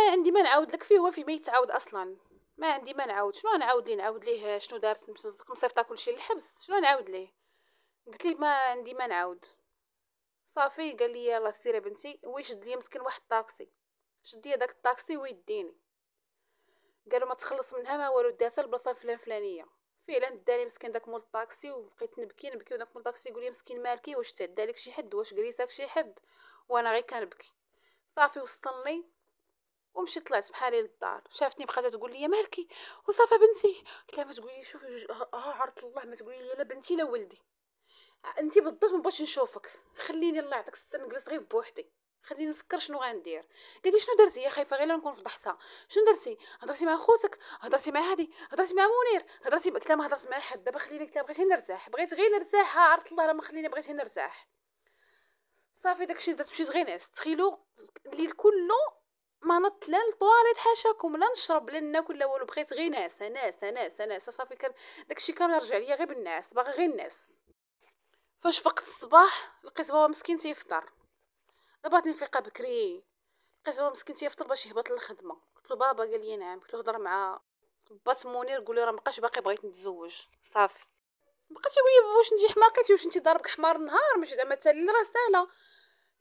عندي ما نعاود لك فيه، هو في ما يتعاود اصلا. ما عندي ما نعاود. شنو نعاود ليه شنو دارت مصدق مصيفطه كلشي للحبس؟ شنو نعاود ليه؟ قلت ليه ما عندي ما نعاود. صافي قال لي يلا سيري بنتي. هو يشد ليا مسكين واحد الطاكسي، شد ليا داك الطاكسي ويديني. قالوا ما تخلص منها ما والو داتها البلاصه الفلانيه. فعلا داني مسكين داك مول الطاكسي وبقيت نبكي نبكي. وداك مول الطاكسي يقول لي مسكين مالكي واش تعدى عليك شي حد واش كريساك شي حد؟ وانا غير كنبكي. صافي وصلني ومشيت طلعت بحالي للدار. شافتني بقات تقول لي مالكي وصافا بنتي. قلت لها ما تقولي شوفي عرض الله ما تقولي لي لا بنتي لا ولدي. انت بالضبط ما بغيتش نشوفك، خليني الله يعطيك الستر نجلس غير بوحدي، خليني نفكر شنو غندير. قالت لي شنو درتي؟ يا خايفه غير نكون فضحتها. شنو درتي؟ هضرتي مع خوتك؟ هضرتي مع هادي؟ هضرتي مع منير؟ هضرتي قلت لها ما هضرت مع حد دابا خليني. قلت لها بغيت نرتاح، بغيت غير نرتاح. عرفت الله راه ما خليني بغيت نرتاح. صافي داكشي درت مشيت غير نعست. تخيلوا الليل كله ما نط لا للطواليت حاشاكم لا نشرب لا ناكل لا والو، بقيت غير ناعسه ناعسه ناعسه ناعسه. صافي كان داكشي كامل رجع ليا غير بالنعاس، باغا غير نعس. فاش فقت الصباح لقيت بابا مسكين تيفطر. ضرباتني الفيقه بكري. لقيت بابا مسكين تيفطر باش يهبط للخدمه. قلت له بابا. قال لي نعم. قلت له هضر مع بات منير قول لي راه مابقاش باقي بغيت نتزوج. صافي بقيت يقول لي بابا واش انت حماقيتي واش انت ضاربك حمار النهار ماشي زعما حتى الليل راه ساهله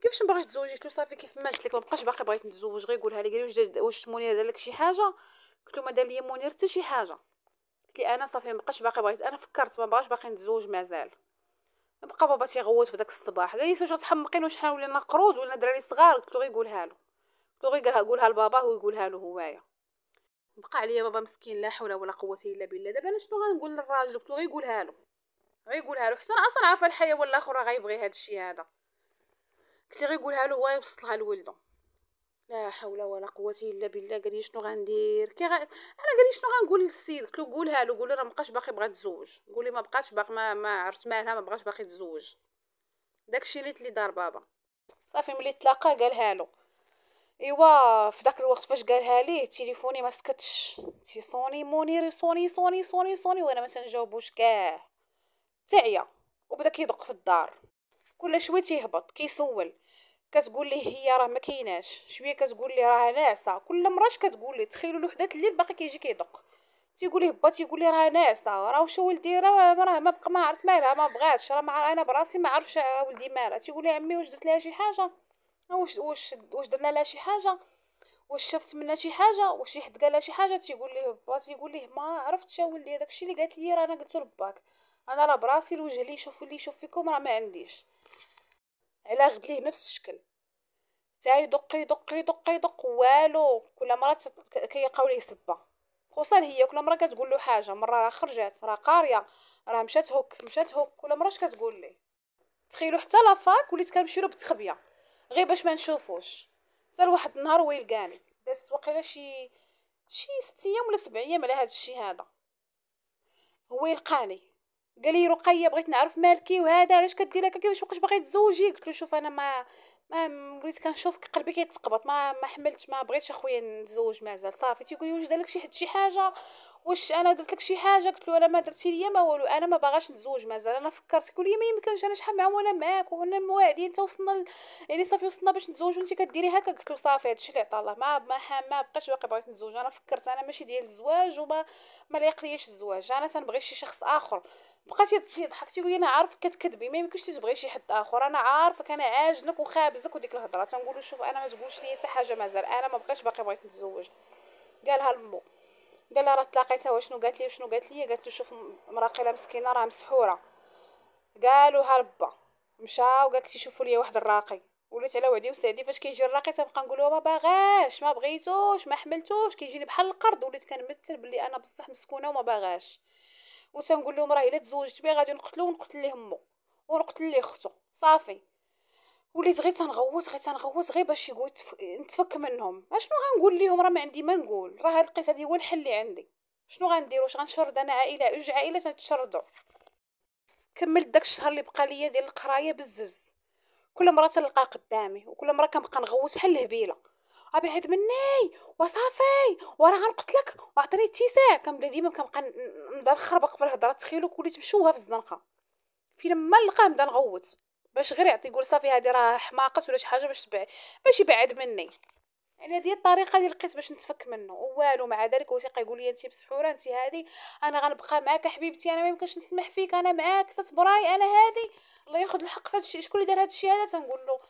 كيفاش ما باغيش تزوجي؟ قلت له صافي كيف ما قلت لك ما بقاش باقي بغيت نتزوج غير قولها لي. قال لي واش منير دار لك شي حاجه؟ قلت له ما دار لي منير حتى شي حاجه. قلت لي انا صافي ما بقاش باقي بغيت انا فكرت ما بغاش باقي نتزوج مازال. بقى بابا تيغوت في داك الصباح. قال لي واش تحمقين واش حنا ولينا قرود ولا دراري صغار؟ قلت له غير قولها له. قلت له غير قولها لبابا ويقولها له هوايا. بقى عليا بابا مسكين لا حول ولا قوه الا بالله. دابا انا شنو غنقول للراجل؟ قلت له غير قولها له غير قولها له حيت انا اصلا عارفه الحياه ولا اخر غيبغي هذا الشيء هذا. قلت لي غير قولها له هو يوصلها لولده. لا حول ولا قوه الا بالله. قال لي شنو غندير انا قال لي شنو غنقول للسيد؟ قلت له قولها له قول له راه مابقاش باقي بغا تزوج. قول لي ما بقاش باقي ما عرفت مالها ما بغاش باقي تزوج. داكشي اللي دار بابا. صافي ملي تلاقى قالها له. ايوا في داك الوقت فاش قالها ليه تليفوني ما سكتش تيصوني منير صوني صوني صوني صوني وانا ما تنجاوبوش كاع. تعيا وبدا كيدق في الدار. كل شويه تيهبط كيسول كتقول ليه هي راه ما كايناش، شويه كتقول ليه راه ناعسه، كل مره اش كتقول ليه. تخيلوا الوحدات الليل باقي كيجي كيدق، تيقول ليه با، تيقول ليه راه ناعسه، راه واش ولدي راه ما بقى، ما عرفت مالها، ما بغاتش، راه انا براسي ما عرفتش ولدي مالها. تيقول لي عمي واش درت لها شي حاجه، واش درنا لها شي حاجه، واش شفت منها شي حاجه، واش شي حد قال لها شي حاجه. تيقول ليه با، تيقول ليه ما عرفتش ولدي، داكشي اللي قالت لي راه انا قلت لباك، انا راه براسي الوجه اللي يشوف فيكم راه ما عنديش. على غد ليه نفس الشكل، تا يدق يدق يدق يدق والو، كل مره كيلقاو ليه سبه. خصوصا هي كل مره كتقول له حاجه، مره راه خرجت، راه قاريه، راه مشات هوك مشات هوك، كل مره اش كتقول ليه. تخيلوا حتى لافاك وليت كنمشي له بالتخبيه غير باش ما نشوفوش. حتى لواحد النهار هو يلقاني، دازت وقيله شي 6 ايام ولا 7 ايام على هذا الشيء هذا. هو يلقاني قال لي رقيه بغيت نعرف مالكي وهذا، علاش كدير هكا، كيفاش بقيتي باغي تزوجي؟ قلت له شوف انا ما وليت كنشوفك قلبي كيتقبط، ما حملتش، ما بغيتش اخويا نتزوج مازال صافي. تيقول لي واش دارلك شي حاجه، واش انا درت لك شي حاجه؟ قلت له انا ما درتي ليا ما والو، انا ما باغاش نتزوج مازال، انا فكرت. يقول لي ما يمكنش، انا شحال مع وانا معاك وانا مواعدين، انت وصلنا يعني صافي وصلنا باش نتزوج وانت كديري هكا. قلت له صافي هادشي اللي عطا الله، ما بقيتش باقي بغيت نتزوج. انا فكرت انا ماشي ديال الزواج، وما ما لايق ليش الزواج، انا تنبغي شي شخص اخر. بقى تيضحك تيقول لي انا عارفك كتكذبي، ما يمكنش تبغي شي حد اخر، انا عارفك انا عاجنك وخابزك وديك الهضره. تنقول له شوف انا ما تقولش لي حتى حاجه مازال، انا ما بقيتش باقي بغيت نتزوج. قالها لمو، قال لها راه تلاقيتها وشنو قالت لي وشنو قالت لي. قالت له شوف مراقله مسكينه راه مسحوره. قالوا هربا، مشى وقالت تيشوفوا لي واحد الراقي. وليت على وعدي وسعدي، فاش كيجي الراقي تنبقى نقول له ما باغاش، ما بغيتوش، ما حملتوش، كيجيني بحال القرد. وليت كنمثل بلي انا بصح مسكونه وما باغاش، وتنقول لهم راه الا تزوجت بيه غادي نقتلو ونقتل ليه امو ونقتل ليه اختو صافي. وليت غير تنغوت غير تنغوت غير باش يقول نتفك منهم. اشنو غنقول لهم؟ راه ما عندي ما نقول، راه هاد القصه هادي هو الحل اللي عندي. شنو غندير؟ واش غنشرد انا عائله؟ جوج عائلات تتشردوا. كملت داك الشهر اللي بقى ليا ديال القرايه بزز، كل مره تلقى قدامي وكل مره كنبقى نغوت بحال الهبيله. ابعد مني وصافي وراه غنقتلك وعطيني اتساع. كنبدا ديما كنبقى نبدا نخربق في الهضره. تخيلوا وليت مشوهه في الزنقه، فين ما نلقاه نبدا نغوت باش غير يعطي يقول صافي هذه راه حماقت ولا شي حاجه باش يبعد مني. يعني هذه الطريقه اللي لقيت باش نتفك منه. والو مع ذلك هو تيبقى يقول لي انت مسحوره، انت هذه، انا غنبقى معاك حبيبتي، انا ما يمكنش نسمح فيك، انا معاك تتبراي، انا هذه. الله ياخذ الحق في هذا الشيء. شكون اللي دار هذا الشيء هذا؟ تنقول له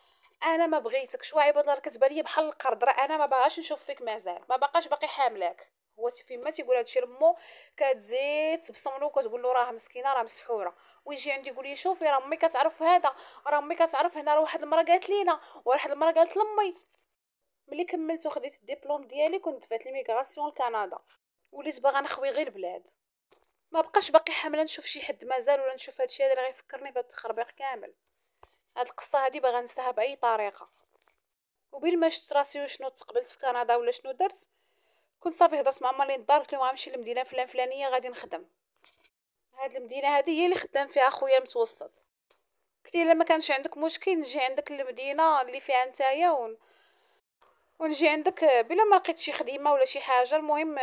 انا ما بغيتكش، واعي بدل راه كتبان لي بحال القرد، راه انا ما باغاش نشوف فيك مازال، ما باقاش باقي حاملاك. هو فين ما تيقول هادشي لمو كتزيد تبصم له وكتقول له راه مسكينه راه مسحوره. ويجي عندي يقول لي شوفي راه امي كتعرف هذا، راه امي كتعرف هنا، راه واحد المره قالت لينا، وواحد المره قالت لامي. ملي كملت وخديت الدبلوم ديالي كنت دفعت ليميغراسيون لكندا، وليت باغا نخوي غير البلاد. ما بقاش باقي حامله نشوف شي حد مازال، ولا نشوف هادشي هذا اللي غيفكرني بهاد التخربيق كامل. هاد القصه هادي باغا ننساها باي طريقه. وبين ما شفت راسي وشنو تقبلت في كندا ولا شنو درت، كنت صافي هضرت مع مالين الدار قلت لهم غنمشي للمدينه فلانيه غادي نخدم. هاد المدينه هادي هي اللي خدام فيها اخويا المتوسط. قلت لي الا ما كانش عندك مشكل نجي عندك المدينه اللي فيها نتايا ونجي عندك بلا ما لقيت شي خدمه ولا شي حاجه، المهم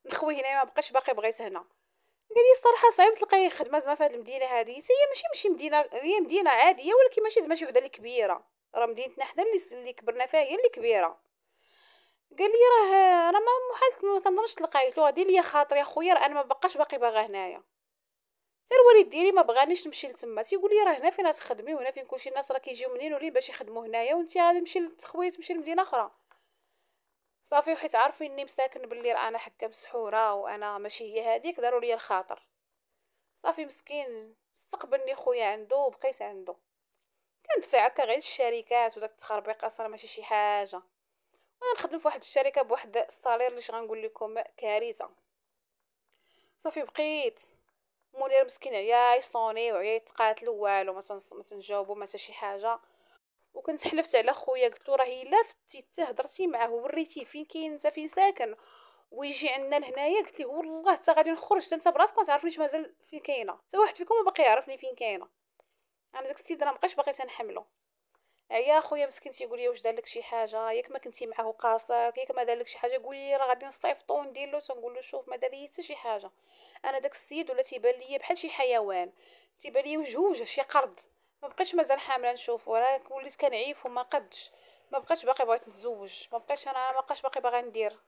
نخوي هنا، ما بقاش باقي بغيت هنا. قال لي الصراحه صعيب تلقاي خدمه زعما في هذه المدينه هذه، هي ماشي مدينه، هي مدينه عاديه ولكن ماشي زعما شي وحده اللي كبيره، راه مدينتنا حنا اللي كبرنا فيها هي اللي كبيره. قال لي راه ما محال ما كنظنش تلقاي. قلت له غادي ليا خاطر يا خويا، راه انا ما بقاش باقي باغا هنايا. حتى الوالد ديالي ما بغانيش نمشي لتما، تيقول لي راه هنا فين تخدمي وهنا فين كلشي الناس راه كيجيو منين ولين باش يخدموا هنايا، وانت غادي تمشي لتخوي تمشي لمدينه اخرى. صافي وحيت عارفيني مساكن باللي راه انا حكا مسحوره وانا ماشي هي هذيك، داروا لي الخاطر. صافي مسكين استقبلني خويا عنده وبقيت عنده. كندفع هكا غير الشركات وداك التخربيق اصلا ماشي شي حاجه. وانا نخدم في واحد الشركه بواحد الصالير اللي غنقول لكم كارثه. صافي بقيت مولير مسكين عيا يصوني وعيا يتقاتلوا والو ما تنجاوبوا ما حتى شي حاجه. وكنت حلفت على خويا قلت له راه الا فتي حتى هضرتي معاه وريتيه فين كاين انت فين ساكن ويجي عندنا لهنايا، قلت ليه والله حتى غادي نخرج حتى انت براسك ما تعرفنيش مازال فين كاينه، حتى واحد فيكم ما باقي يعرفني فين كاينه. انا داك السيد راه مابقيتش باقي تنحملو. عيا خويا مسكين تيقول لي واش دارلك شي حاجه، ياك ما كنتي معاه قاصك، ياك ما دارلك شي حاجه قولي راه غادي نصيفطو وندير له. تنقول له شوف ما دار لي حتى شي حاجه، انا داك السيد ولا تيبان ليا بحال شي حيوان، تيبان ليا وجوجه شي قرد، ما بقيتش مازال حامله نشوفو، انا وليت كنعيف وما نقدش، ما بقيتش باقي بغيت نتزوج، ما بقاش باقي باغا ندير.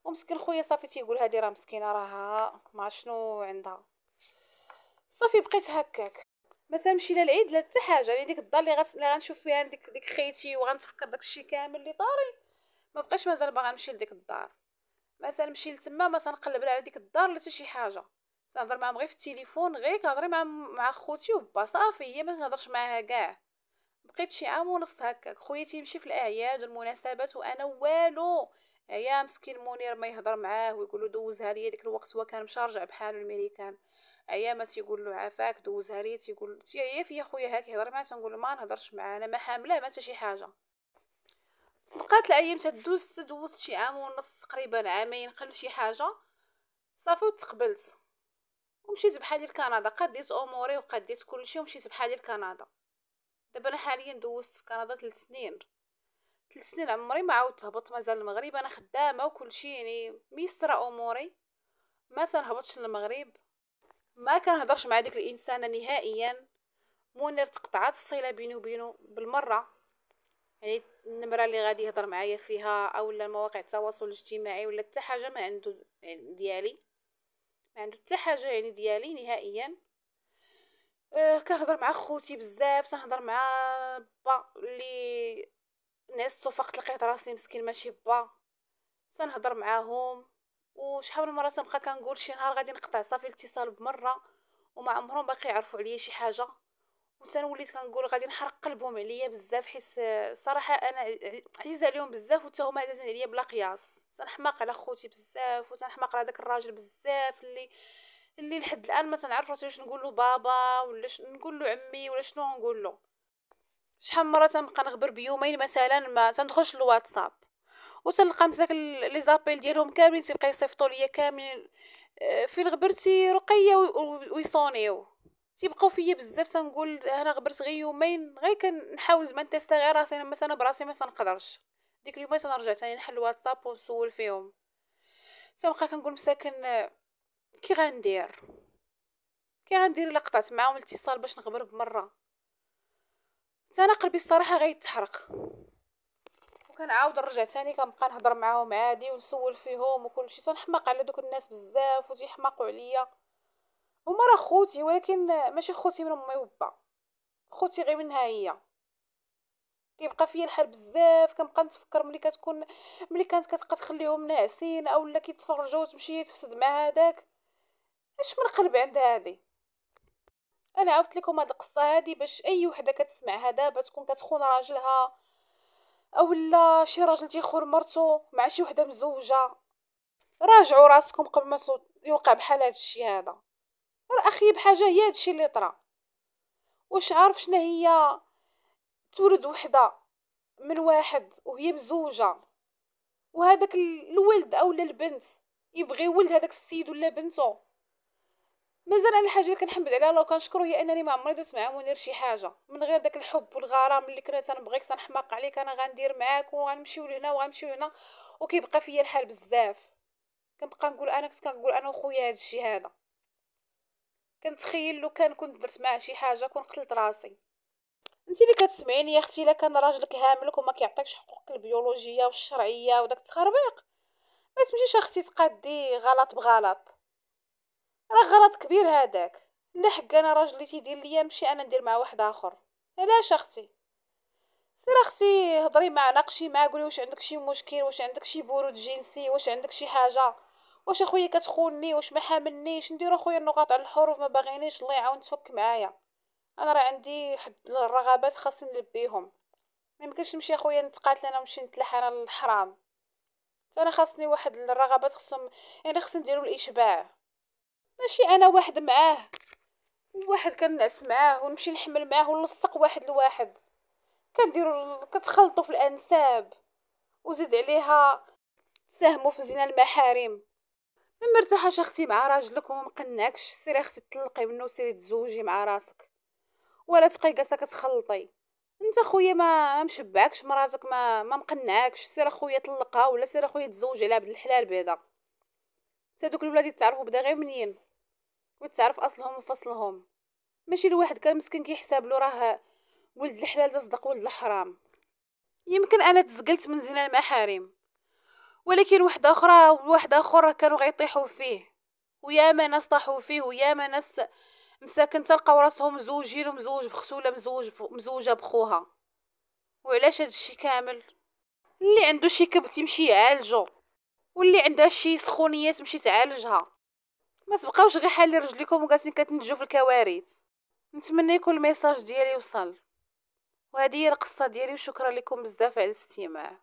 ومسكين خويا صافي تيقول هادي راه مسكينه راها ما عرفت شنو عندها. صافي بقيت هكاك، ما تنمشي لا العيد لا حتى حاجه، يعني ديك الدار اللي غنشوف فيها ديك خيتي وغنتفكر داكشي كامل اللي طاري، ما بقيتش مازال باغا نمشي لديك الدار. ما تنمشي لتما، ما تنقلب على ديك الدار لا حتى شي حاجه. تنهضر معاهم غير في التليفون، غير كنهضري مع خوتي وبا صافي، هي ما كنهضرش معاها كاع. بقيت شي عام ونص هكاك. خويا تيمشي في الاعياد والمناسبات وانا والو. عيا مسكين منير ما يهضر معاه ويقول له دوزها ليا، ديك الوقت هو كان مشارجع بحالو الميريكان. عيا ما تيقول له عافاك دوزها ليا، تيقول تيعيا فيا خويا هاك يهضر معاه، تنقول له ما نهضرش معاه، انا ما حامله ما حتى شي حاجه. بقات الايام تدوز شي عام ونص تقريبا عامين قل شي حاجه. صافي وتقبلت ومشيت بحالي لكندا، قديت اموري وقديت كلشي ومشيت بحالي لكندا. دابا انا حاليا دوزت في كندا 3 سنين. 3 سنين عمري ما عاودت هبط مازال المغرب، انا خدامه وكلشي يعني ميسره اموري. ما تنهبطش للمغرب، ما كنهضرش مع ديك الانسانه نهائيا. منير تقطعات الصله بيني وبينه بالمره، يعني النمره اللي غادي يهضر معايا فيها او مواقع التواصل الاجتماعي ولا حتى حاجه ما عنده يعني ديالي، ما عنده حتى حاجه يعني ديالي نهائيا. كنهضر مع خوتي بزاف، تنهضر مع با اللي نعستو فقط لقيت راسي مسكين ماشي با، تنهضر معاهم. وشحال من مره تنبقى كنقول شي نهار غادي نقطع صافي الاتصال بمره، وما عمرهم باقي يعرفوا عليا شي حاجه. وليت كنقول غادي نحرق قلبهم عليا بزاف، حيت صراحه انا عزيزه عليهم بزاف وتا هما عزازين عليا بلا قياس. تنحماق على خوتي بزاف وتنحماق على داك الراجل بزاف اللي لحد الان ما تنعرف راسي واش نقول له بابا ولا نقول له عمي ولا شنو نقول له. شحال من مره تنبقى نغبر بيومين مثلا ما تندخلش الواتساب، وتنلقى مساك لي زابيل ديالهم كاملين تيبقى يصيفطوا ليا كاملين. فين غبرتي رقيه ويصونيو تيبقاو فيا بزاف. تنقول انا غبرت غير يومين، غير كنحاول زعما نتيستي غير راسي، مثلا براسي ما تنقدرش. ديك اليومين تنرجع ثاني نحل الواتساب ونسول فيهم. تنبقى كنقول مساكن كي غندير الا قطعت معاهم الاتصال باش نغبر بمره. انا قلبي الصراحه غيتحرق، وكنعاود نرجع تاني كنبقى نهضر معاهم عادي ونسول فيهم وكل شيء. تنحماق على دوك الناس بزاف وتيحماقوا عليا. هما راه خوتي ولكن ماشي خوتي من امي وبا، خوتي غير منها هي. كيبقى فيا الحال بزاف، كنبقى نتفكر ملي كانت كتبقى تخليهم ناعسين اولا كيتفرجوا وتمشي تفسد مع هذاك. اش من قلب عند هادي. انا عاودت لكم هاد القصه هادي باش اي وحده كتسمعها دابا تكون كتخون راجلها اولا شي راجل تيخون مرتو مع شي وحده مزوجه. راجعوا راسكم قبل ما يوقع بحال هادشي هذا. راه اخي بحاجه هي هادشي اللي طرا. واش عارف شنو هي تولد وحده من واحد وهي مزوجه، وهذاك الولد اولا البنت يبغي ولد هذاك السيد ولا بنته. مازال انا الحاجه اللي كنحمد عليها لو كنشكرو هي انني ما عمري درت مع منير شي حاجه من غير داك الحب والغرام اللي كنا تنبغيك تنحماق عليك انا غندير معاك وغنمشيو لهنا وغنمشيو لهنا. وكيبقى فيا الحال بزاف. كنبقى نقول انا كنت كنقول انا وخويا هادشي هذا. كنتخيل لو كنت درت معاه شي حاجه كون قتلت راسي. انت اللي كتسمعيني يا اختي، الا كان راجلك هاملك وما كيعطيكش حقوقك البيولوجيه والشرعيه وداك التخربيق، ما تمشيش اختي تقادي غلط بغلط. راه غلط كبير هذاك. لا حق انا راجلي تيدير ليا نمشي انا ندير مع واحد اخر. علاش اختي؟ سير اختي هضري مع ناقشي معاه، قولي واش عندك شي مشكل، واش عندك شي برود جنسي، واش عندك شي حاجه، واش اخويا كتخونني، واش ما حاملنيش. نديرو اخويا النقاط على الحروف، ما باغينيش الله يعاون تفك معايا. انا راه عندي واحد الرغبات خاصني نلبيهم. ما يمكنش نمشي اخويا نتقاتل انا ونمشي نتلاح انا للحرام. انا خاصني واحد الرغبات خصهم، يعني خصني نديرو الاشباع. ماشي انا واحد معاه واحد كنعس معاه ونمشي نحمل معاه ونلصق واحد لواحد. كديروا كتخلطوا في الانساب وزيد عليها تساهموا في زنا المحارم. ما مرتاحاش اختي مع راجلك وما مقنعكش، سيري اختي تطلقي منه وسيري تزوجي مع راسك، ولا تبقاي جالسه كتخلطي. انت خويا ما مشبعكش مراتك ما مقنعكش، سير اخويا طلقها ولا سير اخويا تزوج على عبد الحلال بعدا. حتى دوك الولاد تعرفوا بدا غير منين وتعرف اصلهم وفصلهم. ماشي الواحد كان مسكين كيحساب له راه ولد الحلال تصدق ولد الحرام. يمكن انا تزقلت من زنا المحارم، ولكن واحد اخر كانوا غيطيحوا فيه، وياما ناس طاحوا فيه، وياما ناس مساكن تلقاو راسهم مزوجين ومزوج بختو ولا مزوجه بخوها. وعلاش هادشي كامل؟ اللي عنده شي كبت يمشي يعالجو، واللي عندها شي سخونيه تمشي تعالجها. ما تبقاوش غير حالي رجليكم وجالسين كتنتجوا في الكوارث. نتمنى يكون الميساج ديالي وصل، وهذه هي القصه ديالي، وشكرا لكم بزاف على الاستماع.